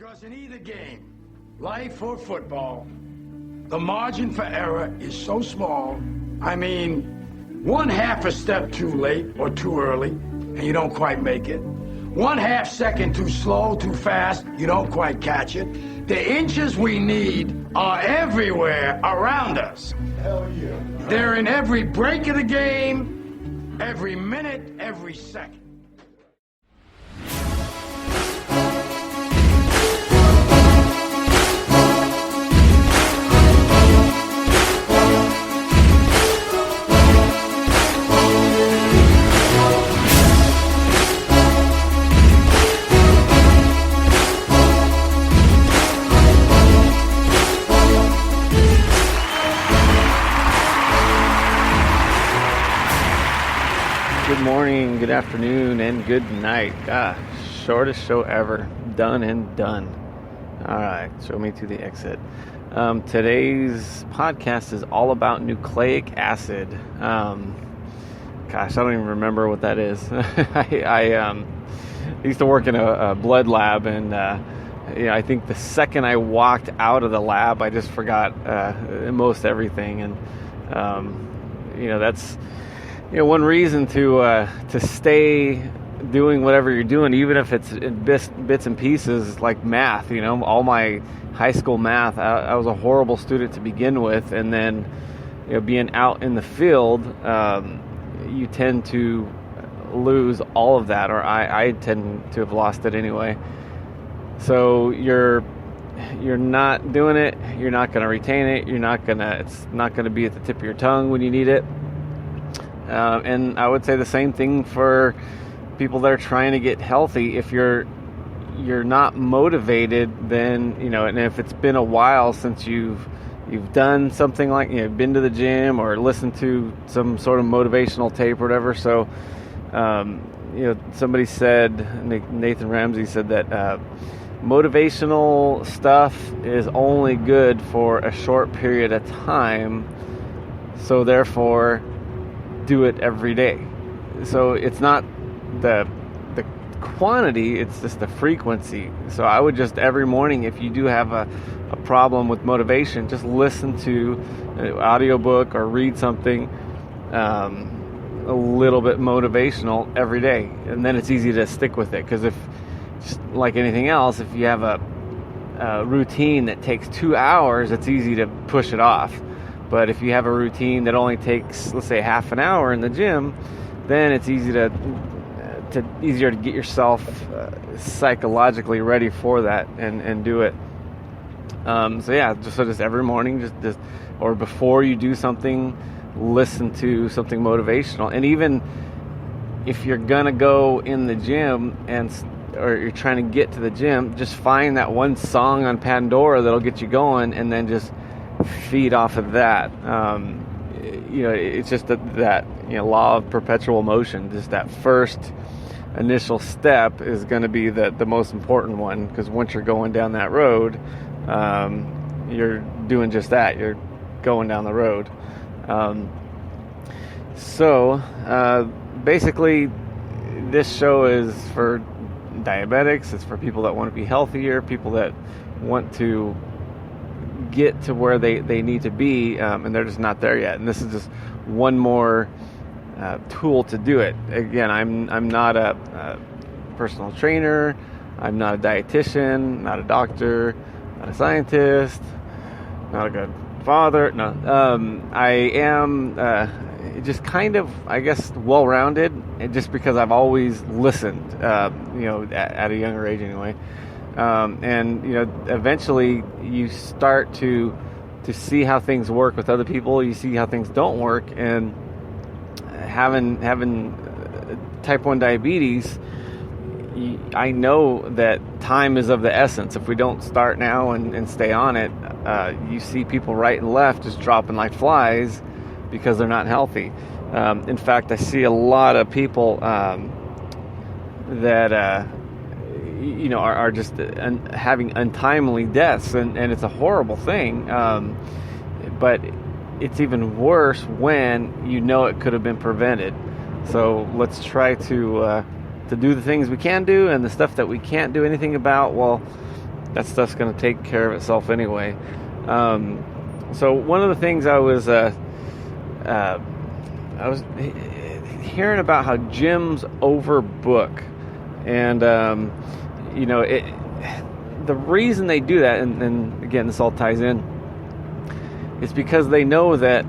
Because in either game, life or football, the margin for error is so small. I mean, one half a step too late or too early, and you don't quite make it. 1/2 second too slow, too fast, you don't quite catch it. The inches we need are everywhere around us. Hell yeah. They're in every break of the game, every minute, every second. Good morning, good afternoon, and good night. Shortest show ever. Done and done. All right, show me to the exit. Today's podcast is all about nucleic acid. I don't even remember what that is. I used to work in a blood lab, and I think the second I walked out of the lab, I just forgot most everything. And that's one reason to stay doing whatever you're doing, even if it's in bits and pieces, like math. All my high school math, I was a horrible student to begin with, and then being out in the field, you tend to lose all of that, or I tend to have lost it anyway. So you're not doing it, you're not going to retain it, it's not going to be at the tip of your tongue when you need it. And I would say the same thing for people that are trying to get healthy. If you're not motivated, then and if it's been a while since you've done something like been to the gym or listened to some sort of motivational tape or whatever. So somebody said, Nathan Ramsey said that motivational stuff is only good for a short period of time. So therefore, do it every day. So it's not the quantity, it's just the frequency. So I would just every morning, if you do have a problem with motivation, just listen to an audiobook or read something a little bit motivational every day, and then it's easy to stick with it. Because if, just like anything else, if you have a routine that takes 2 hours, it's easy to push it off. But if you have a routine that only takes, let's say, half an hour in the gym, then it's easier to get yourself psychologically ready for that and do it. Just every morning, just or before you do something, listen to something motivational. And even if you're gonna go in the gym or you're trying to get to the gym, just find that one song on Pandora that'll get you going, and then just feed off of that. It's just that law of perpetual motion. Just that first initial step is going to be the most important one, because once you're going down that road, you're doing just that. You're going down the road. Basically, this show is for diabetics. It's for people that want to be healthier, people that want to get to where they need to be, and they're just not there yet. And this is just one more tool to do it. Again, I'm not a personal trainer, I'm not a dietitian, not a doctor, not a scientist, not a good father. No, I am just kind of, I guess, well-rounded, and just because I've always listened, at a younger age anyway. Eventually you start to see how things work with other people. You see how things don't work, and having type 1 diabetes, I know that time is of the essence. If we don't start now and stay on it, you see people right and left just dropping like flies because they're not healthy. In fact, I see a lot of people that are just having untimely deaths, and it's a horrible thing. But it's even worse when it could have been prevented. So let's try to do the things we can do, and the stuff that we can't do anything about, well, that stuff's going to take care of itself anyway. So one of the things I was hearing about how gyms overbook, and the reason they do that, and again, this all ties in, is because they know that.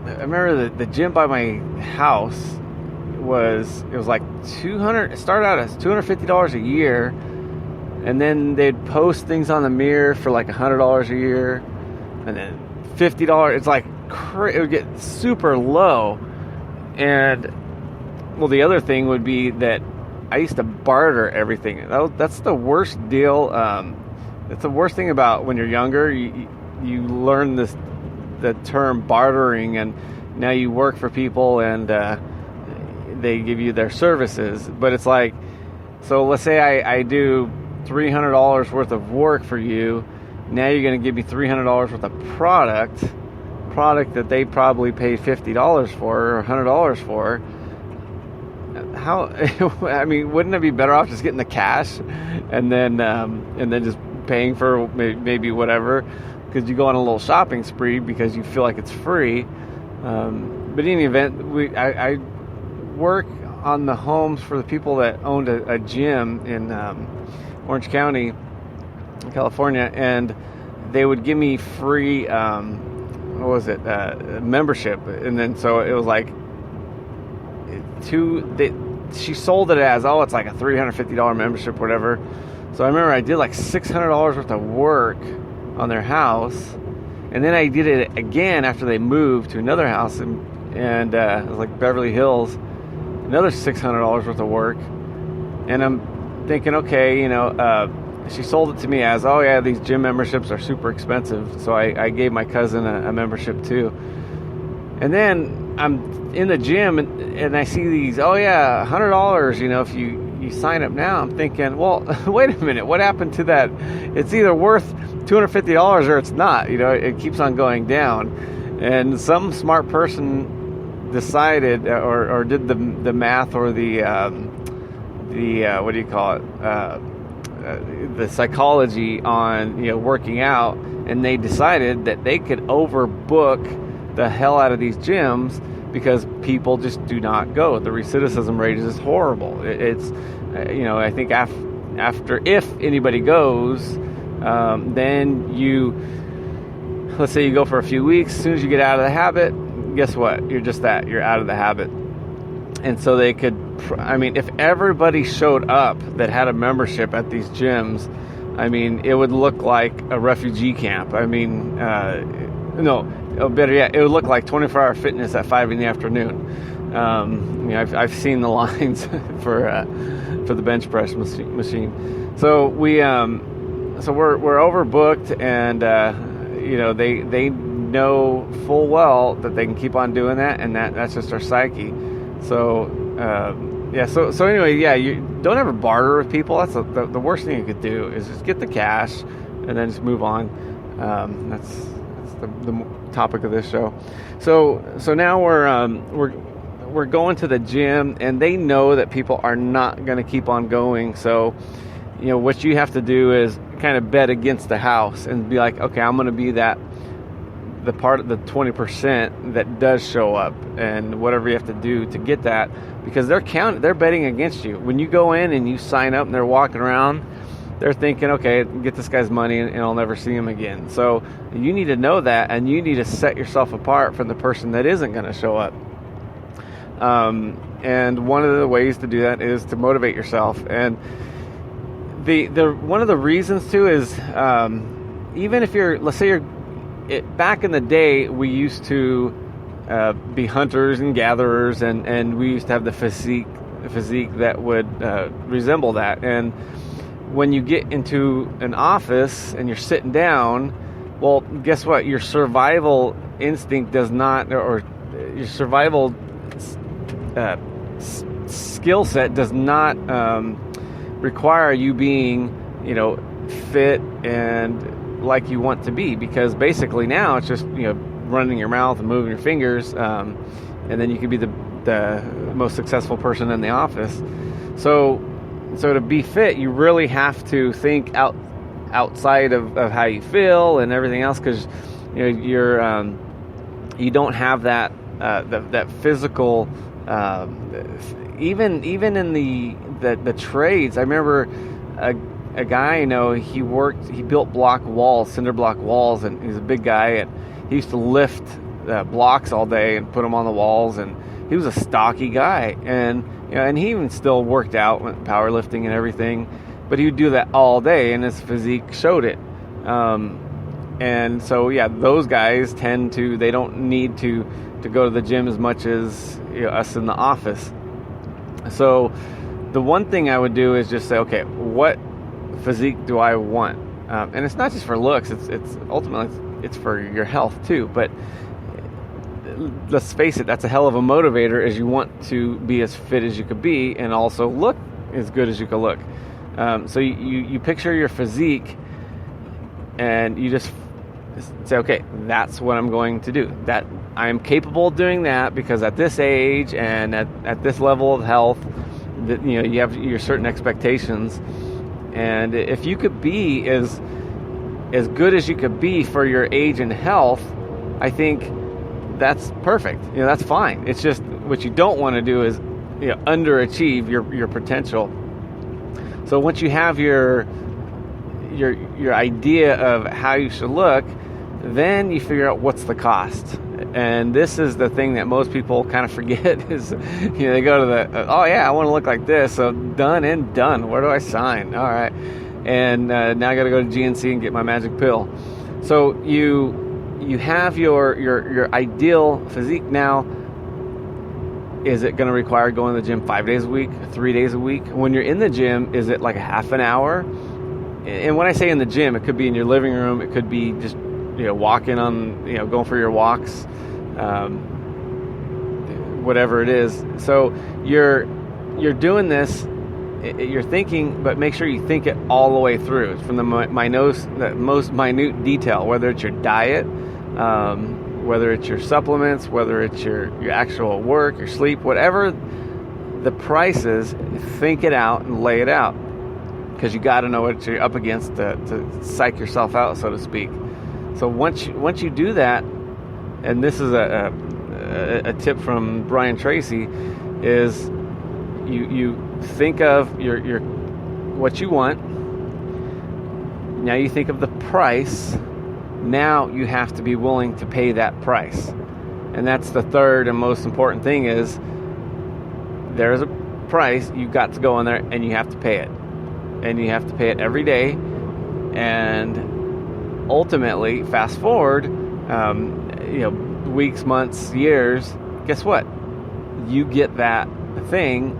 I remember the gym by my house was like $200. It started out as $250 a year, and then they'd post things on the mirror for like $100 a year, and then $50. It's like it would get super low. And well, the other thing would be that I used to barter everything. That's the worst deal. That's the worst thing about when you're younger. You learn the term bartering, and now you work for people and they give you their services. But it's like, so let's say I do $300 worth of work for you. Now you're going to give me $300 worth of product that they probably paid $50 for or $100 for. How? I mean, wouldn't it be better off just getting the cash and then just paying for maybe whatever? Because you go on a little shopping spree because you feel like it's free. But in any event, I work on the homes for the people that owned a gym in Orange County, California, and they would give me free membership. And then so it was like she sold it as, it's like a $350 membership, whatever. So I remember I did like $600 worth of work on their house, and then I did it again after they moved to another house, and it was like Beverly Hills, another $600 worth of work. And I'm thinking, okay, she sold it to me as, these gym memberships are super expensive, so I gave my cousin a membership too. And then I'm in the gym and I see these, $100, if you sign up now. I'm thinking, well, wait a minute, what happened to that? It's either worth $250 or it's not. It keeps on going down. And some smart person decided or did the math or the what do you call it? The psychology on working out, and they decided that they could overbook the hell out of these gyms because people just do not go. The recidivism rate is horrible. It's I think after if anybody goes, then let's say you go for a few weeks. As soon as you get out of the habit, guess what? You're out of the habit. And so they could, if everybody showed up that had a membership at these gyms, it would look like a refugee camp. Better yet, it would look like 24-hour fitness at 5 p.m. I've seen the lines for the bench press machine. So we're overbooked, and they know full well that they can keep on doing that, and that's just our psyche. So So anyway, you don't ever barter with people. That's the worst thing you could do is just get the cash and then just move on. That's the topic of this show. So now we're going to the gym, and they know that people are not going to keep on going. So what you have to do is kind of bet against the house and be like, okay, I'm going to be the part of the 20% that does show up, and whatever you have to do to get that, because they're betting against you. When you go in and you sign up and they're walking around, they're thinking, okay, get this guy's money and I'll never see him again. So you need to know that, and you need to set yourself apart from the person that isn't going to show up. And one of the ways to do that is to motivate yourself. And the one of the reasons too is even if let's say back in the day, we used to be hunters and gatherers, and we used to have the physique that would resemble that. And when you get into an office and you're sitting down, well, guess what? Your survival instinct does not, or your survival skill set does not require you being, fit and like you want to be, because basically now it's just running your mouth and moving your fingers, and then you can be the most successful person in the office. So to be fit, you really have to think outside of how you feel and everything else, because you don't have that that physical. Even in the trades, I remember a guy I know. He built block walls, cinder block walls, and he's a big guy, and he used to lift blocks all day and put them on the walls, and he was a stocky guy, and and he even still worked out, went powerlifting and everything, but he would do that all day, and his physique showed it. And so those guys they don't need to go to the gym as much as us in the office. So the one thing I would do is just say, okay, what physique do I want? And it's not just for looks, it's ultimately it's for your health too, but let's face it, that's a hell of a motivator, as you want to be as fit as you could be and also look as good as you could look. So you picture your physique and you just say, okay, that's what I'm going to do. That I am capable of doing that, because at this age and at this level of health, that you have your certain expectations. And if you could be as good as you could be for your age and health, I think that's perfect. That's fine. It's just what you don't want to do is underachieve your potential. So once you have your idea of how you should look, then you figure out what's the cost. And this is the thing that most people kind of forget is, they go to I want to look like this. So done and done. Where do I sign? All right. And now I got to go to GNC and get my magic pill. So you have your ideal physique. Now, is it going to require going to the gym 5 days a week, 3 days a week? When you're in the gym, is it like a half an hour? And when I say in the gym, it could be in your living room. It could be just walking on, going for your walks, whatever it is. So you're doing this, you're thinking, but make sure you think it all the way through, from the most minute detail, whether it's your diet, whether it's your supplements, whether it's your actual work, your sleep, whatever the price is, think it out and lay it out, because you got to know what you're up against to psych yourself out, so to speak. So once you do that, and this is a tip from Brian Tracy, is you think of your what you want. Now you think of the price. Now you have to be willing to pay that price. And that's the third and most important thing, is there's a price. You've got to go in there and you have to pay it. And you have to pay it every day. And ultimately, fast forward, weeks, months, years, guess what? You get that thing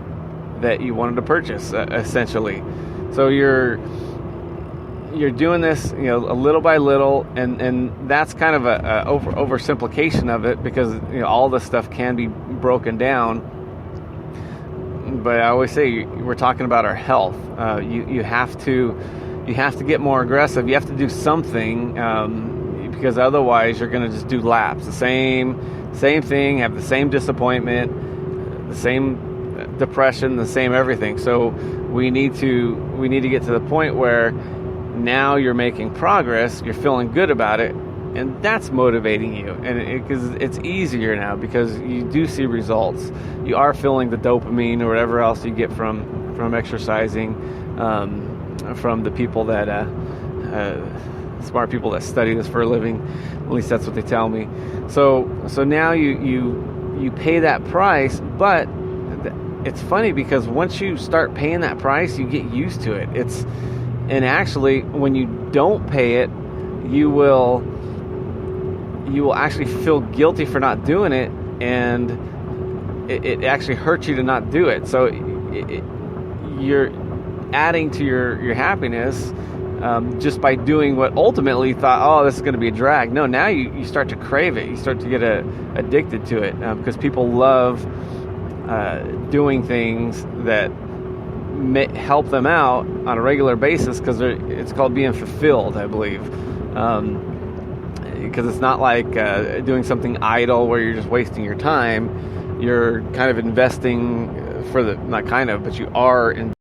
that you wanted to purchase, essentially. So you're doing this, a little by little, and that's kind of a oversimplification of it, because all this stuff can be broken down. But I always say we're talking about our health. You have to get more aggressive. You have to do something, because otherwise you're going to just do laps, the same thing, have the same disappointment, the same depression, the same everything. So we need to get to the point where now you're making progress, you're feeling good about it, and that's motivating you. And because it's easier now, because you do see results. You are feeling the dopamine or whatever else you get from exercising, from the people that smart people that study this for a living. At least that's what they tell me. So now you pay that price, but it's funny, because once you start paying that price, you get used to it. And actually, when you don't pay it, you will actually feel guilty for not doing it, and it actually hurts you to not do it. So you're adding to your happiness just by doing what ultimately you thought, oh, this is going to be a drag. No, now you start to crave it. You start to get addicted to it, because people love doing things that help them out on a regular basis, because it's called being fulfilled, I believe. Because it's not like doing something idle where you're just wasting your time. You're kind of investing but you are investing